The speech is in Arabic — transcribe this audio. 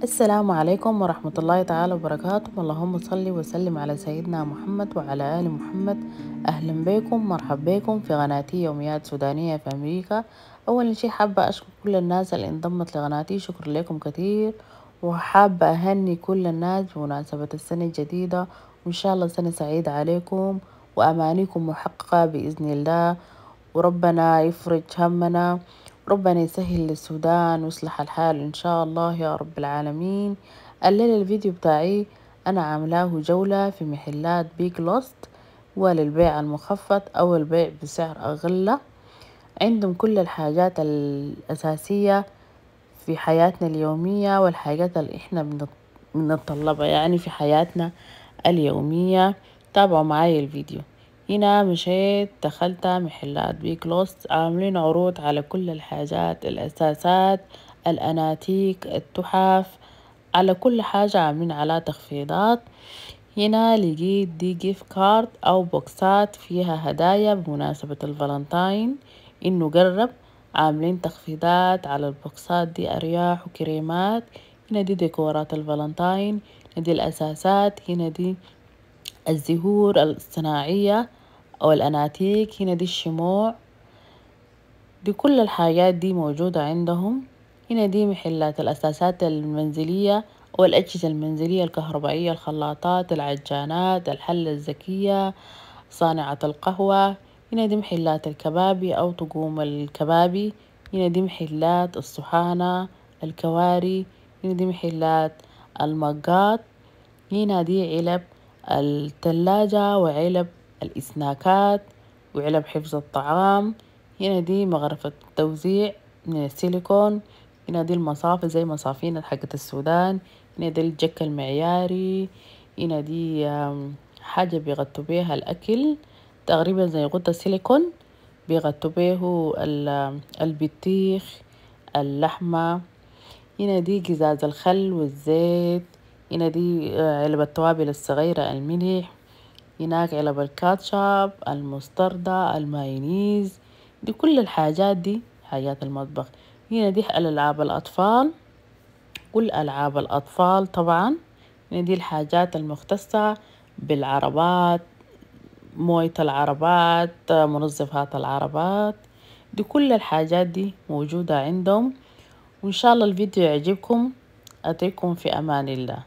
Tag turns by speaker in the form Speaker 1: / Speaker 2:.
Speaker 1: السلام عليكم ورحمة الله تعالى وبركاته. اللهم صل وسلم على سيدنا محمد وعلى آل محمد. أهلا بكم، مرحب بكم في قناتي يوميات سودانية في أمريكا. أول شي حابة أشكر كل الناس اللي انضمت لقناتي، شكرا لكم كتير. وحابة أهني كل الناس بمناسبة السنة الجديدة، وإن شاء الله سنة سعيدة عليكم وأمانيكم محققة بإذن الله. وربنا يفرج همنا، ربنا يسهل للسودان ويصلح الحال إن شاء الله يا رب العالمين. الليلة الفيديو بتاعي أنا عاملاه جولة في محلات بيج لوست، وللبيع المخفض أو البيع بسعر أغلى. عندهم كل الحاجات الأساسية في حياتنا اليومية والحاجات اللي إحنا بنتطلبها يعني في حياتنا اليومية. تابعوا معايا الفيديو. هنا مشيت دخلت محلات بيج لوست، عاملين عروض على كل الحاجات، الأساسات، الأناتيك، التحف، على كل حاجة عاملين على تخفيضات. هنا لقيت دي جيف كارد أو بوكسات فيها هدايا بمناسبة الفالنتاين، إنه قرب. عاملين تخفيضات على البوكسات دي، أرياح وكريمات. هنا دي ديكورات الفالنتاين، هنا دي الأساسات، هنا دي الزهور الصناعية أو الأناتيك، هنا دي الشموع. دي كل الحاجات دي موجودة عندهم. هنا دي محلات الأساسات المنزلية والأجهزة المنزلية الكهربائية، الخلاطات، العجانات، الحلة الذكية، صانعة القهوة. هنا دي محلات الكبابي أو طقوم الكبابي. هنا دي محلات الصحانة، الكواري. هنا دي محلات المجات. هنا دي علب التلاجة وعلب الإسناكات وعلب حفظ الطعام. هنا دي مغرفة توزيع من السيليكون. هنا دي المصافي زي مصافينا حقت السودان. هنا دي الجك المعياري. هنا دي حاجة بيغطوا بيها الأكل، تقريبا زي غطا سيليكون بيغطوا بيه البطيخ، اللحمة. هنا دي قزاز الخل والزيت. هنا دي علب التوابل الصغيرة، الملح. هناك علب الكاتشب، المستردة، المايونيز. دي كل الحاجات دي حاجات المطبخ. هنا دي ألعاب الأطفال، كل ألعاب الأطفال طبعا. هنا دي الحاجات المختصة بالعربات، موية العربات، منظفات العربات. دي كل الحاجات دي موجودة عندهم. وإن شاء الله الفيديو يعجبكم. أترككم في أمان الله.